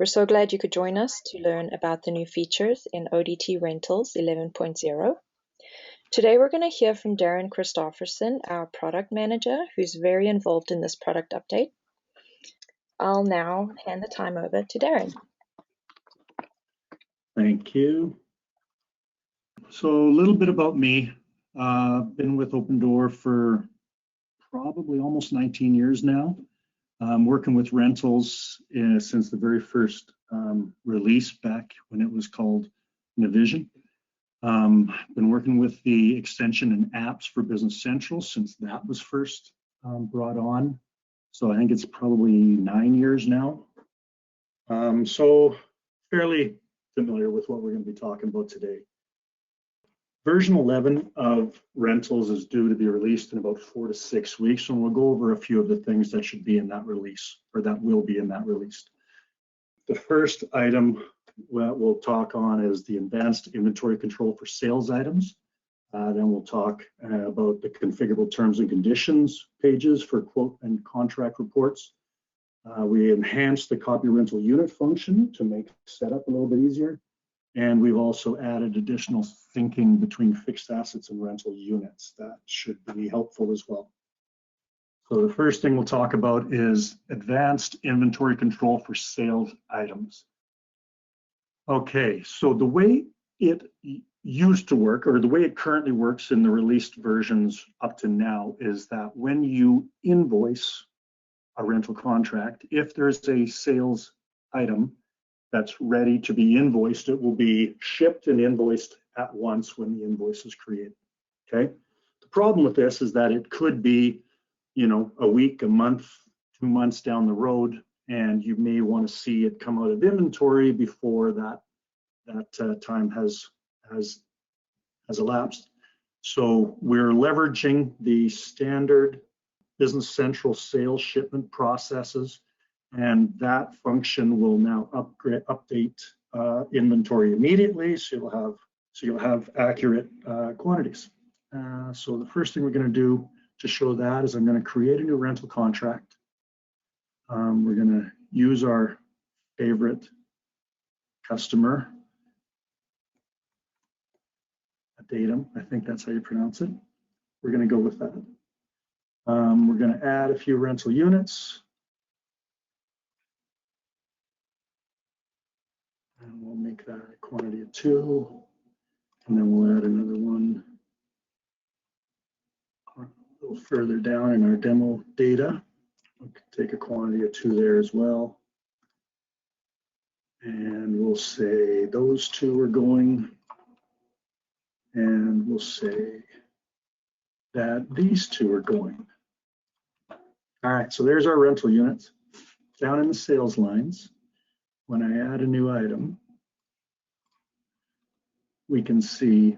We're so glad you could join us to learn about the new features in ODT Rentals 11.0. Today we're going to hear from Darren Christofferson, our product manager, who's very involved in this product update. I'll now hand the time over to Darren. Thank you. So a little bit about me. Been with Open Door for probably almost 19 years now. Working with rentals since the very first release back when it was called Navision. Been working with the extension and apps for Business Central since that was first brought on. So I think it's probably 9 years now. So fairly familiar with what we're going to be talking about today. Version 11 of Rentals is due to be released in about 4 to 6 weeks, and we'll go over a few of the things that should be in that release, or that will be in that release. The first item that we'll talk on is the advanced inventory control for sales items. Then we'll talk about the configurable terms and conditions pages for quote and contract reports. We enhanced the copy rental unit function to make setup a little bit easier. And we've also added additional syncing between fixed assets and rental units. That should be helpful as well. So the first thing we'll talk about is advanced inventory control for sales items. Okay, so the way it used to work, or the way it currently works in the released versions up to now, is that when you invoice a rental contract, if there's a sales item that's ready to be invoiced, it will be shipped and invoiced at once when the invoice is created. Okay. The problem with this is that it could be, a week, a month, 2 months down the road, and you may want to see it come out of inventory before that time has elapsed. So we're leveraging the standard Business Central sales shipment processes, and that function will now update inventory immediately, so you'll have accurate quantities. So the first thing we're going to do to show that is I'm going to create a new rental contract. We're going to use our favorite customer, datum. I think that's how you pronounce it. We're going to go with that. We're going to add a few rental units. And we'll make that a quantity of 2. And then we'll add another one a little further down in our demo data. We can take a quantity of 2 there as well. And we'll say those 2 are going. And we'll say that these 2 are going. All right, so there's our rental units. Down in the sales lines, when I add a new item, we can see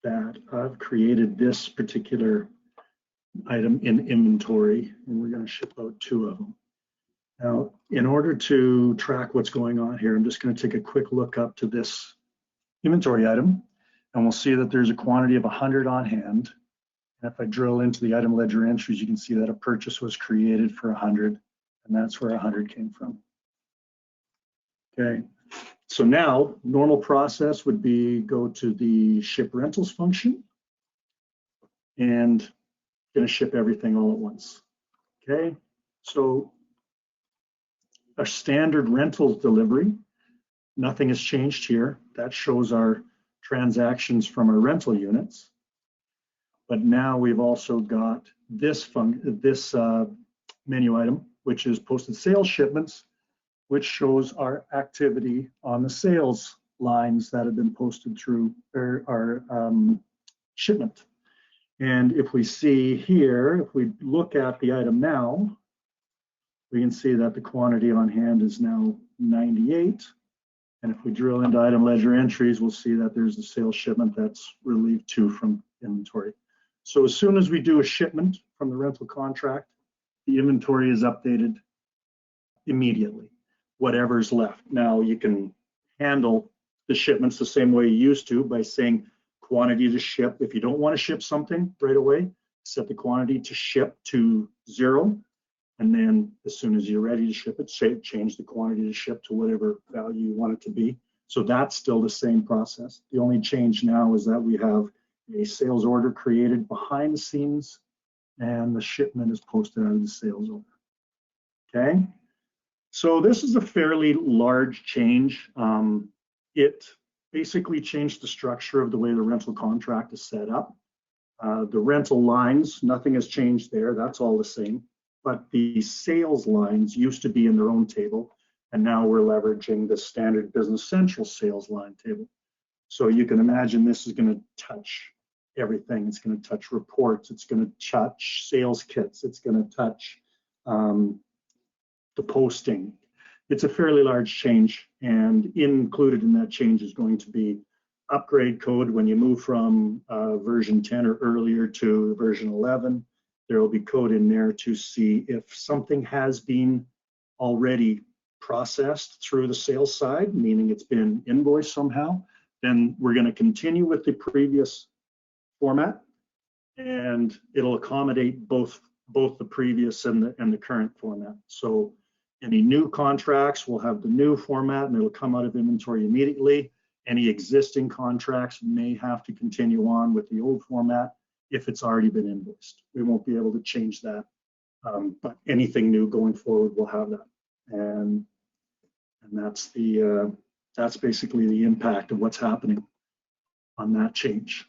that I've created this particular item in inventory, and we're going to ship out 2 of them. Now, in order to track what's going on here, I'm just going to take a quick look up to this inventory item, and we'll see that there's a quantity of 100 on hand. And if I drill into the item ledger entries, you can see that a purchase was created for 100, and that's where 100 came from. Okay, so now normal process would be go to the ship rentals function and going to ship everything all at once. Okay, so a standard rentals delivery, nothing has changed here. That shows our transactions from our rental units. But now we've also got this menu item, which is posted sales shipments, which shows our activity on the sales lines that have been posted through our shipment. And if we see here, if we look at the item now, we can see that the quantity on hand is now 98. And if we drill into item ledger entries, we'll see that there's a sales shipment that's relieved 2 from inventory. So as soon as we do a shipment from the rental contract, the inventory is updated immediately, whatever's left. Now you can handle the shipments the same way you used to by saying quantity to ship. If you don't want to ship something right away, set the quantity to ship to 0. And then as soon as you're ready to ship it, change the quantity to ship to whatever value you want it to be. So that's still the same process. The only change now is that we have a sales order created behind the scenes and the shipment is posted out of the sales order. Okay, so this is a fairly large change. It basically changed the structure of the way the rental contract is set up. The rental lines, nothing has changed there. That's all the same. But the sales lines used to be in their own table, and now we're leveraging the standard Business Central sales line table. So you can imagine this is going to touch everything. It's going to touch reports. It's going to touch sales kits. It's going to touch the posting. It's a fairly large change, and included in that change is going to be upgrade code when you move from version 10 or earlier to version 11. There will be code in there to see if something has been already processed through the sales side, meaning it's been invoiced somehow. Then we're going to continue with the previous format, and it'll accommodate both the previous and the current format. So any new contracts will have the new format and it'll come out of inventory immediately. Any existing contracts may have to continue on with the old format if it's already been invoiced. We won't be able to change that, but anything new going forward will have that. And that's basically the impact of what's happening on that change.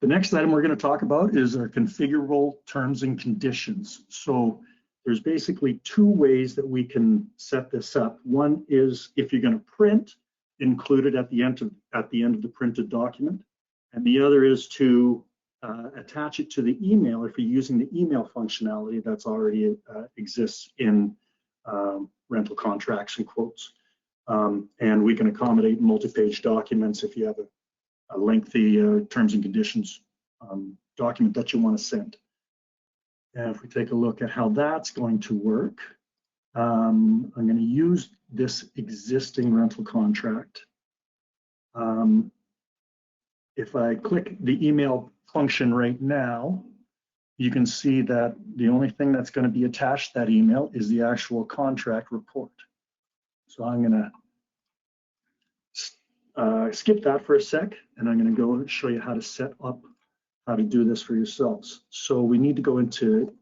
The next item we're going to talk about is our configurable terms and conditions. So there's basically two ways that we can set this up. One is if you're going to print, include it at the end of the printed document, and the other is to attach it to the email if you're using the email functionality that's already exists in rental contracts and quotes. And we can accommodate multi-page documents if you have a lengthy terms and conditions document that you want to send. And if we take a look at how that's going to work, I'm going to use this existing rental contract. If I click the email function right now, you can see that the only thing that's going to be attached to that email is the actual contract report. So I'm going to skip that for a sec, and I'm going to go and show you how to set up how to do this for yourselves. So we need to go into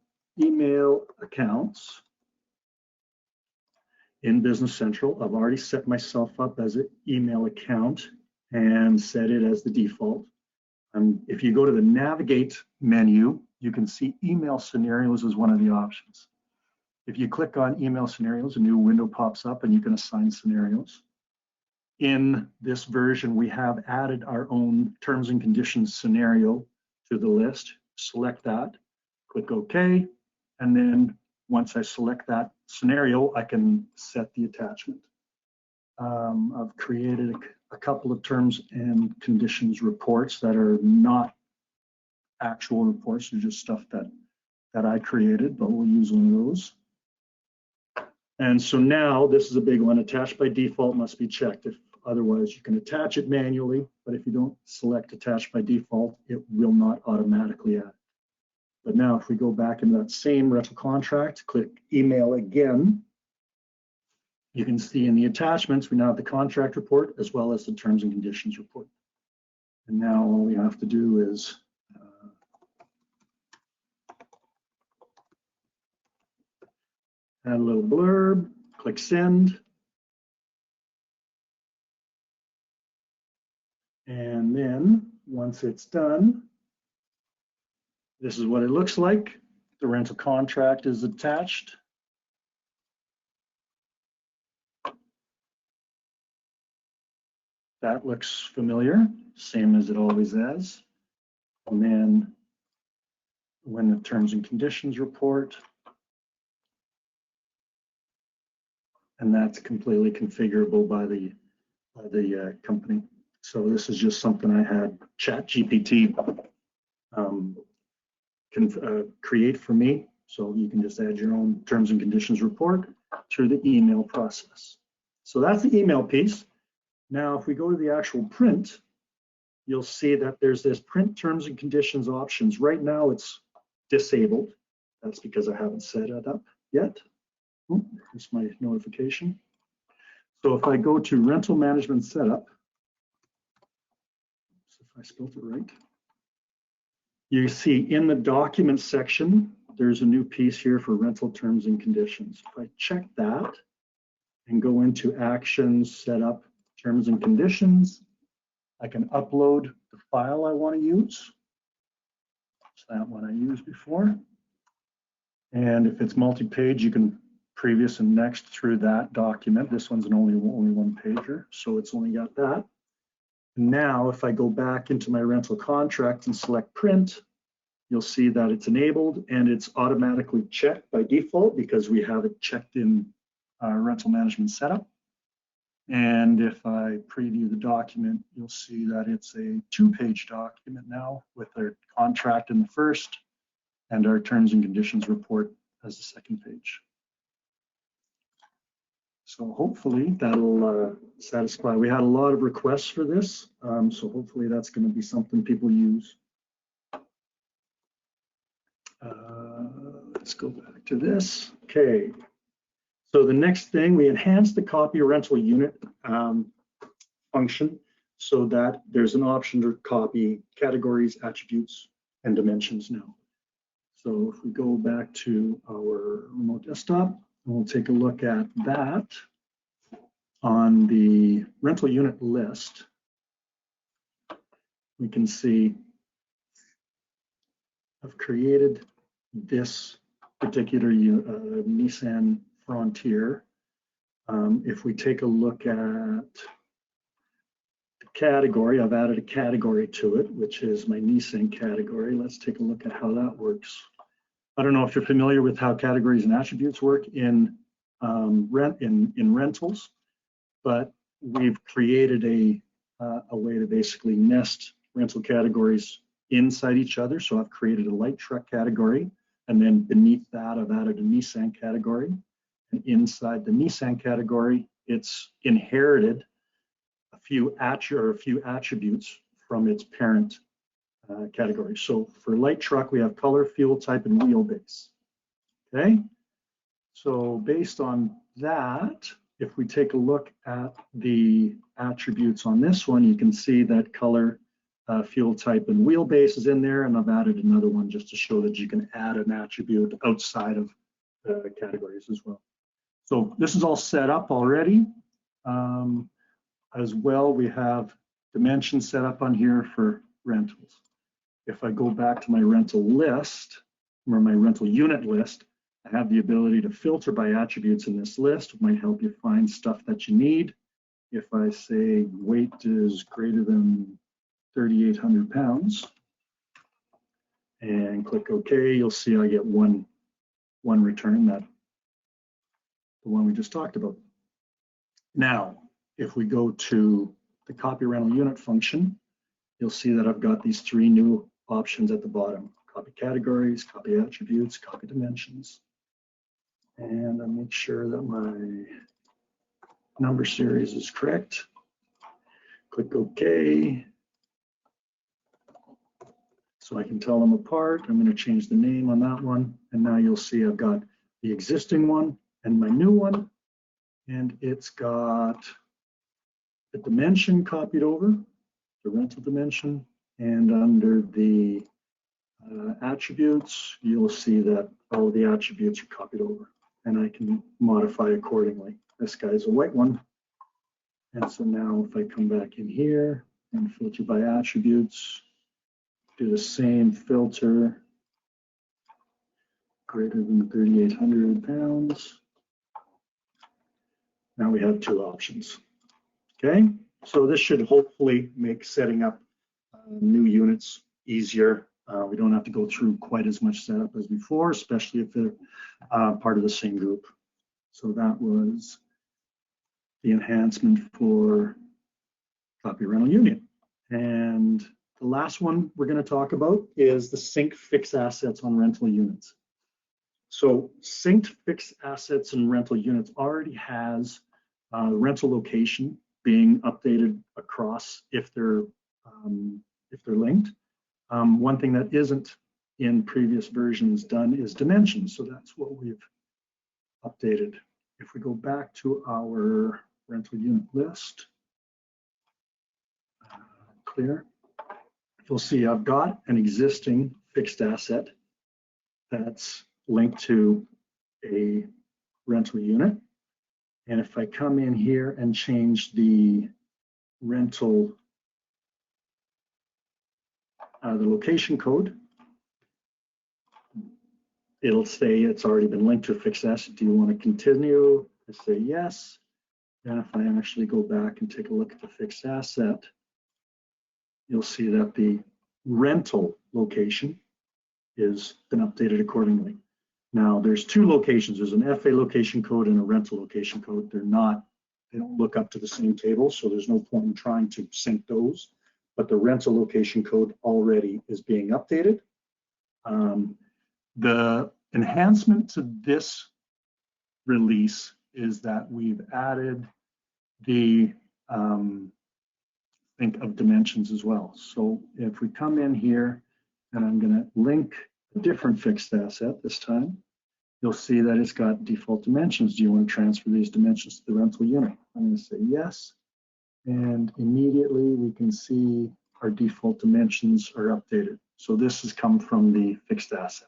email accounts in Business Central. I've already set myself up as an email account and set it as the default. If you go to the navigate menu, you can see email scenarios as one of the options. If you click on email scenarios, a new window pops up and you can assign scenarios. In this version, we have added our own terms and conditions scenario to the list. Select that, click OK, and then once I select that scenario, I can set the attachment. I've created a couple of terms and conditions reports that are not actual reports, they're just stuff that I created, but we'll use one of those. And so now this is a big one. Attached by default must be checked. If otherwise, you can attach it manually, but if you don't select attach by default, it will not automatically add. But now if we go back in that same rental contract, click email again, you can see in the attachments, we now have the contract report as well as the terms and conditions report. And now all we have to do is add a little blurb, click send. And then once it's done, this is what it looks like. The rental contract is attached. That looks familiar, same as it always is. And then when the terms and conditions report, and that's completely configurable by the company. So this is just something I had ChatGPT create for me. So you can just add your own terms and conditions report through the email process. So that's the email piece. Now, if we go to the actual print, you'll see that there's this print terms and conditions options. Right now it's disabled. That's because I haven't set it up yet. Oh, here's my notification. So if I go to rental management setup, so if I spelled it right, you see in the document section, there's a new piece here for rental terms and conditions. If I check that and go into actions, setup, terms and conditions, I can upload the file I want to use. It's that one I used before. And if it's multi-page, you can previous and next through that document. This one's only one pager, so it's only got that. Now, if I go back into my rental contract and select print, you'll see that it's enabled and it's automatically checked by default because we have it checked in our rental management setup. And if I preview the document, you'll see that it's a 2-page document now with our contract in the first and our terms and conditions report as the second page. So hopefully that'll satisfy. We had a lot of requests for this, so hopefully that's going to be something people use. Let's go back to this. Okay. So the next thing, we enhanced the copy rental unit function so that there's an option to copy categories, attributes, and dimensions now. So if we go back to our remote desktop, we'll take a look at that on the rental unit list. We can see I've created this particular Nissan Frontier. If we take a look at the category, I've added a category to it, which is my Nissan category. Let's take a look at how that works. I don't know if you're familiar with how categories and attributes work in rentals, but we've created a way to basically nest rental categories inside each other. So I've created a light truck category, and then beneath that, I've added a Nissan category. And inside the Nissan category, it's inherited a few attributes from its parent category. So for light truck, we have color, fuel type, and wheelbase. Okay. So based on that, if we take a look at the attributes on this one, you can see that color, fuel type, and wheelbase is in there, and I've added another one just to show that you can add an attribute outside of the categories as well. So this is all set up already. As well, we have dimensions set up on here for rentals. If I go back to my rental list, or my rental unit list, I have the ability to filter by attributes in this list. It might help you find stuff that you need. If I say weight is greater than 3,800 pounds and click OK, you'll see I get one return, that the one we just talked about. Now, if we go to the copy rental unit function, you'll see that I've got these 3 new options at the bottom: copy categories, copy attributes, copy dimensions. And I'll make sure that my number series is correct. Click OK. So I can tell them apart. I'm going to change the name on that one. And now you'll see I've got the existing one and my new one. And it's got the dimension copied over, the rental dimension. And under the attributes, you'll see that all the attributes are copied over. And I can modify accordingly. This guy's a white one. And so now if I come back in here and filter by attributes, do the same filter, greater than 3,800 pounds. Now we have 2 options. Okay, so this should hopefully make setting up new units easier. We don't have to go through quite as much setup as before, especially if they're part of the same group. So that was the enhancement for copy rental unit. And the last one we're going to talk about is the sync fixed assets on rental units. So synced fixed assets and rental units already has rental location being updated across if they're linked. One thing that isn't in previous versions done is dimensions. So that's what we've updated. If we go back to our rental unit list, clear, you'll see I've got an existing fixed asset that's linked to a rental unit. And if I come in here and change the rental, the location code, it'll say it's already been linked to a fixed asset. Do you want to continue? I say yes. And if I actually go back and take a look at the fixed asset, you'll see that the rental location is been updated accordingly. Now there's two locations. There's an FA location code and a rental location code. They don't look up to the same table, so there's no point in trying to sync those. But the rental location code already is being updated. The enhancement to this release is that we've added the think of dimensions as well. So if we come in here and I'm going to link a different fixed asset this time, you'll see that it's got default dimensions. Do you want to transfer these dimensions to the rental unit? I'm going to say yes. And immediately we can see our default dimensions are updated. So this has come from the fixed asset.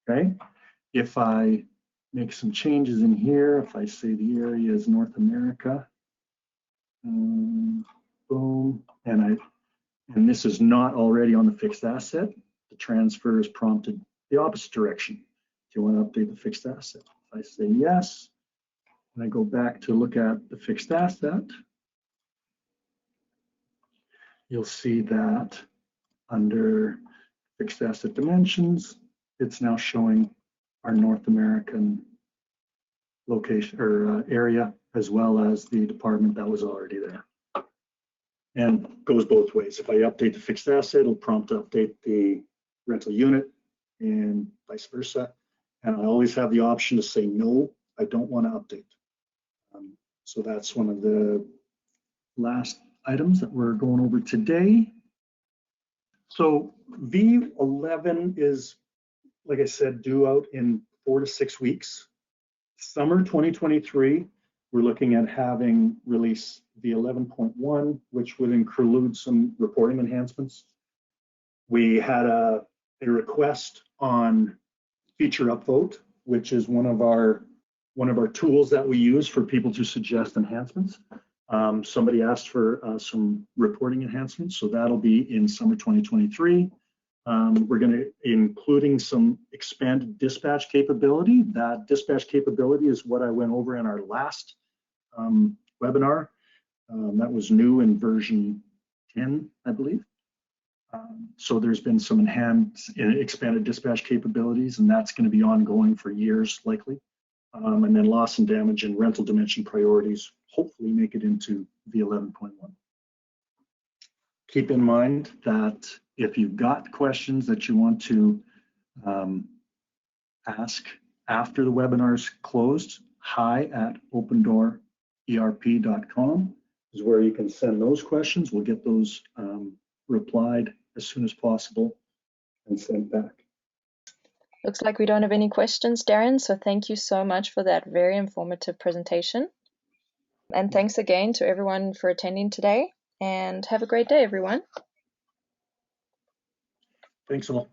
Okay. If I make some changes in here, if I say the area is North America, boom, and this is not already on the fixed asset, the transfer is prompted the opposite direction. Do you want to update the fixed asset? If I say yes, and I go back to look at the fixed asset, you'll see that under fixed asset dimensions, it's now showing our North American location or area, as well as the department that was already there. And goes both ways. If I update the fixed asset, it'll prompt to update the rental unit and vice versa. And I always have the option to say, no, I don't want to update. So that's one of the last items that we're going over today. So V11 is, like I said, due out in 4 to 6 weeks. Summer 2023, we're looking at having release V11.1, which would include some reporting enhancements. We had a request on feature upvote, which is one of our tools that we use for people to suggest enhancements. Somebody asked for some reporting enhancements, so that'll be in summer 2023. We're going to including some expanded dispatch capability. That dispatch capability is what I went over in our last webinar. That was new in version 10, I believe. So there's been some enhanced expanded dispatch capabilities, and that's going to be ongoing for years likely. And then loss and damage and rental dimension priorities hopefully make it into V11.1. Keep in mind that if you've got questions that you want to ask after the webinar's closed, hi@opendoorerp.com is where you can send those questions. We'll get those replied as soon as possible and sent back. Looks like we don't have any questions, Darren, so thank you so much for that very informative presentation. And thanks again to everyone for attending today, and have a great day, everyone. Thanks all.